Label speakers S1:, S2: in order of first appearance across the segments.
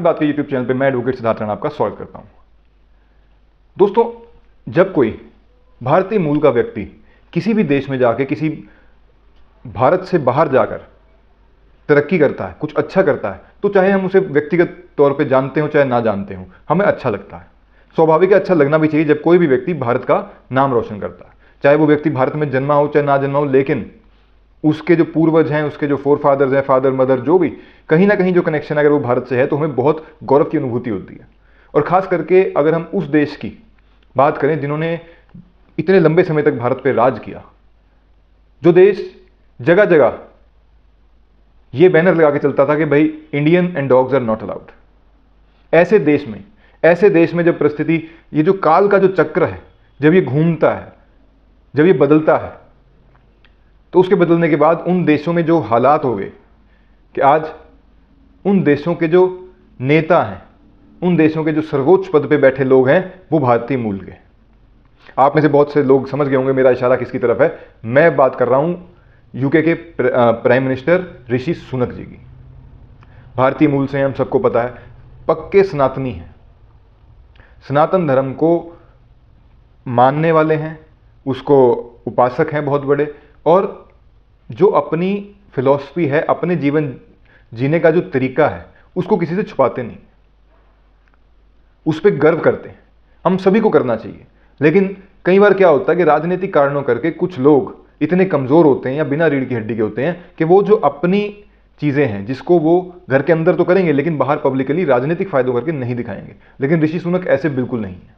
S1: बात के YouTube channel पे मैं एडवोकेट सिद्धार्थ राणा आपका स्वागत करता हूं। दोस्तों, जब कोई भारतीय मूल का व्यक्ति किसी भी देश में जाके किसी भारत से बाहर जाकर तरक्की करता है, कुछ अच्छा करता है, तो चाहे हम उसे व्यक्तिगत तौर पे जानते हो चाहे ना जानते हो, हमें अच्छा लगता है। स्वाभाविक है, अच्छा लगना भी चाहिए जब कोई भी व्यक्ति भारत का नाम रोशन करता है, चाहे वो व्यक्ति भारत में जन्मा हो चाहे ना जन्मा हो, लेकिन उसके जो पूर्वज हैं, उसके जो फोर फादर्स हैं, फादर मदर, जो भी कहीं ना कहीं जो कनेक्शन अगर वो भारत से है तो हमें बहुत गौरव की अनुभूति होती है। और खास करके अगर हम उस देश की बात करें जिन्होंने इतने लंबे समय तक भारत पे राज किया, जो देश जगह जगह ये बैनर लगा के चलता था कि भाई Indian and dogs are not allowed, ऐसे देश में जब परिस्थिति, ये जो काल का जो चक्र है, जब ये घूमता है, जब ये बदलता है, तो उसके बदलने के बाद उन देशों में जो हालात हो गए कि आज उन देशों के जो नेता हैं, उन देशों के जो सर्वोच्च पद पे बैठे लोग हैं, वो भारतीय मूल के। आप में से बहुत से लोग समझ गए होंगे मेरा इशारा किसकी तरफ है। मैं बात कर रहा हूं यूके के प्राइम मिनिस्टर ऋषि सुनक जी की। भारतीय मूल से हम सबको पता है, पक्के सनातनी हैं, सनातन धर्म को मानने वाले हैं, उसको उपासक हैं बहुत बड़े, और जो अपनी फिलॉसफी है, अपने जीवन जीने का जो तरीका है, उसको किसी से छुपाते नहीं, उस पर गर्व करते हैं। हम सभी को करना चाहिए, लेकिन कई बार क्या होता है कि राजनीतिक कारणों करके कुछ लोग इतने कमजोर होते हैं या बिना रीढ़ की हड्डी के होते हैं कि वो जो अपनी चीजें हैं, जिसको वो घर के अंदर तो करेंगे लेकिन बाहर पब्लिकली राजनीतिक फायदों करके नहीं दिखाएंगे। लेकिन ऋषि सुनक ऐसे बिल्कुल नहीं है।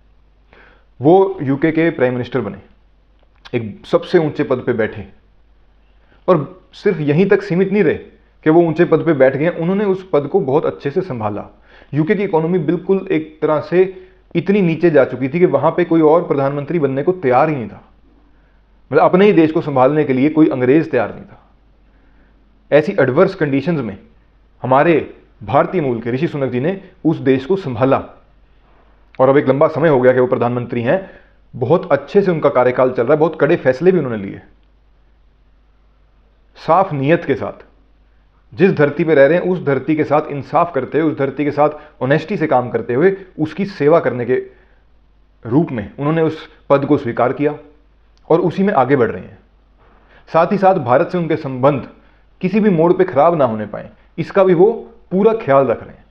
S1: वो यूके के प्राइम मिनिस्टर बने, एक सबसे ऊंचे पद पे बैठे, और सिर्फ यहीं तक सीमित नहीं रहे कि वो ऊंचे पद पे बैठ गए, उन्होंने उस पद को बहुत अच्छे से संभाला। यूके की इकोनॉमी बिल्कुल एक तरह से इतनी नीचे जा चुकी थी कि वहां पे कोई और प्रधानमंत्री बनने को तैयार ही नहीं था, मतलब अपने ही देश को संभालने के लिए कोई अंग्रेज तैयार नहीं था। ऐसी एडवर्स कंडीशंस में हमारे भारतीय मूल के ऋषि सुनक जी ने उस देश को संभाला, और अब एक लंबा समय हो गया कि वो प्रधानमंत्री हैं, बहुत अच्छे से उनका कार्यकाल चल रहा है, बहुत कड़े फैसले भी उन्होंने लिए, साफ नीयत के साथ। जिस धरती पे रह रहे हैं उस धरती के साथ इंसाफ करते हुए, उस धरती के साथ ऑनेस्टी से काम करते हुए, उसकी सेवा करने के रूप में उन्होंने उस पद को स्वीकार किया और उसी में आगे बढ़ रहे हैं। साथ ही साथ भारत से उनके संबंध किसी भी मोड़ पे खराब ना होने पाए, इसका भी वो पूरा ख्याल रख रहे हैं।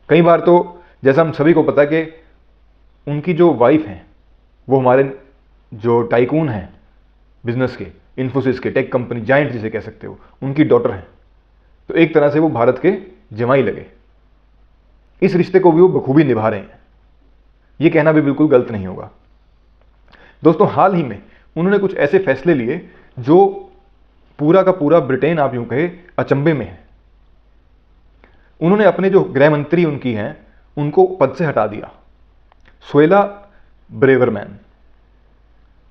S1: कई बार तो जैसा हम सभी को पता है कि उनकी जो वाइफ हैं वो हमारे जो टाइकून हैं बिजनेस के, इन्फोसिस के, टेक कंपनी जायंट जिसे कह सकते हो, उनकी डॉटर हैं। तो एक तरह से वो भारत के जमाई लगे। इस रिश्ते को भी वो बखूबी निभा रहे हैं, ये कहना भी बिल्कुल गलत नहीं होगा। दोस्तों, हाल ही में उन्होंने कुछ ऐसे फैसले लिए जो पूरा का पूरा ब्रिटेन, आप यूं कहे, अचंभे में है। उन्होंने अपने जो गृह मंत्री उनकी हैं उनको पद से हटा दिया, सुएला ब्रेवरमैन।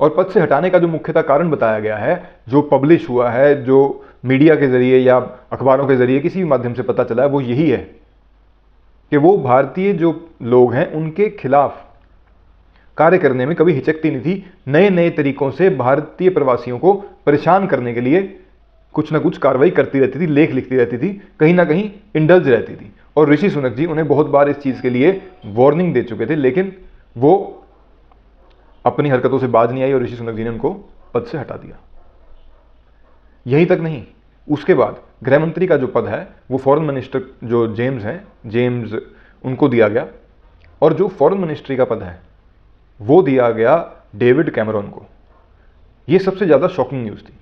S1: और पद से हटाने का जो मुख्यतः कारण बताया गया है, जो पब्लिश हुआ है, जो मीडिया के जरिए या अखबारों के जरिए किसी भी माध्यम से पता चला है, वो यही है कि वो भारतीय जो लोग हैं उनके खिलाफ कार्य करने में कभी हिचकती नहीं थी। नए नए तरीकों से भारतीय प्रवासियों को परेशान करने के लिए कुछ ना कुछ कार्रवाई करती रहती थी, लेख लिखती रहती थी, कहीं ना कहीं इंडल्ज रहती थी। और ऋषि सुनक जी उन्हें बहुत बार इस चीज के लिए वार्निंग दे चुके थे, लेकिन वो अपनी हरकतों से बाज नहीं आई और ऋषि सुनक जी ने उनको पद से हटा दिया। यही तक नहीं, उसके बाद गृह मंत्री का जो पद है वो फॉरेन मिनिस्टर जो जेम्स उनको दिया गया, और जो फॉरेन मिनिस्ट्री का पद है वो दिया गया डेविड कैमरॉन को। ये सबसे ज्यादा शॉकिंग न्यूज थी।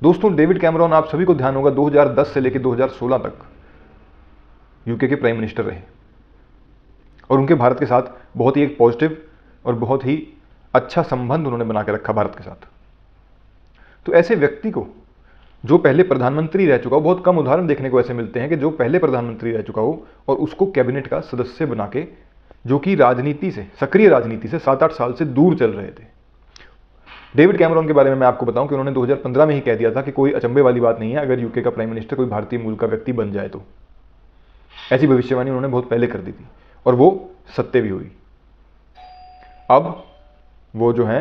S1: दोस्तों, डेविड कैमरॉन, आप सभी को ध्यान होगा, 2010 से लेकर 2016 तक यूके के प्राइम मिनिस्टर रहे, और उनके भारत के साथ बहुत ही एक पॉजिटिव और बहुत ही अच्छा संबंध उन्होंने बना के रखा भारत के साथ। तो ऐसे व्यक्ति को, जो पहले प्रधानमंत्री रह चुका हो, बहुत कम उदाहरण देखने को ऐसे मिलते हैं कि जो पहले प्रधानमंत्री रह चुका हो और उसको कैबिनेट का सदस्य बना के, जो कि राजनीति से, सक्रिय राजनीति से 7-8 साल से दूर चल रहे थे। डेविड कैमरॉन के बारे में मैं आपको बताऊं कि उन्होंने 2015 में ही कह दिया था कि कोई अचंभे वाली बात नहीं है अगर यूके का प्राइम मिनिस्टर कोई भारतीय मूल का व्यक्ति बन जाए तो। ऐसी भविष्यवाणी उन्होंने बहुत पहले कर दी थी और वो सत्य भी हुई। अब वो जो है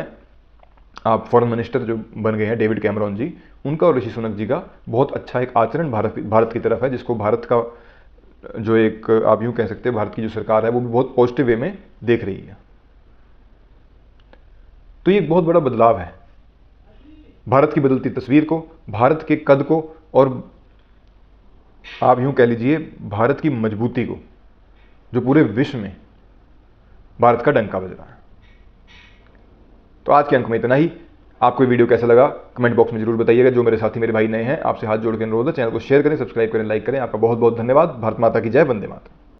S1: आप फॉरेन मिनिस्टर जो बन गए हैं डेविड कैमरॉन जी, उनका और ऋषि सुनक जी का बहुत अच्छा एक आचरण भारत की तरफ है, जिसको भारत का जो एक आप यूँ कह सकते हैं भारत की जो सरकार है वो भी बहुत पॉजिटिव वे में देख रही है। तो ये एक बहुत बड़ा बदलाव है भारत की बदलती तस्वीर को, भारत के कद को, और आप यूँ कह लीजिए भारत की मजबूती को, जो पूरे विश्व में भारत का डंका बज रहा है। तो आज के अंक में इतना ही। आपको ये वीडियो कैसा लगा कमेंट बॉक्स में जरूर बताइएगा। जो मेरे साथी मेरे भाई नए हैं, आपसे हाथ जोड़ के अनुरोध है, चैनल को शेयर करें, सब्सक्राइब करें, लाइक करें। आपका बहुत बहुत धन्यवाद। भारत माता की जय, वंदे मातरम।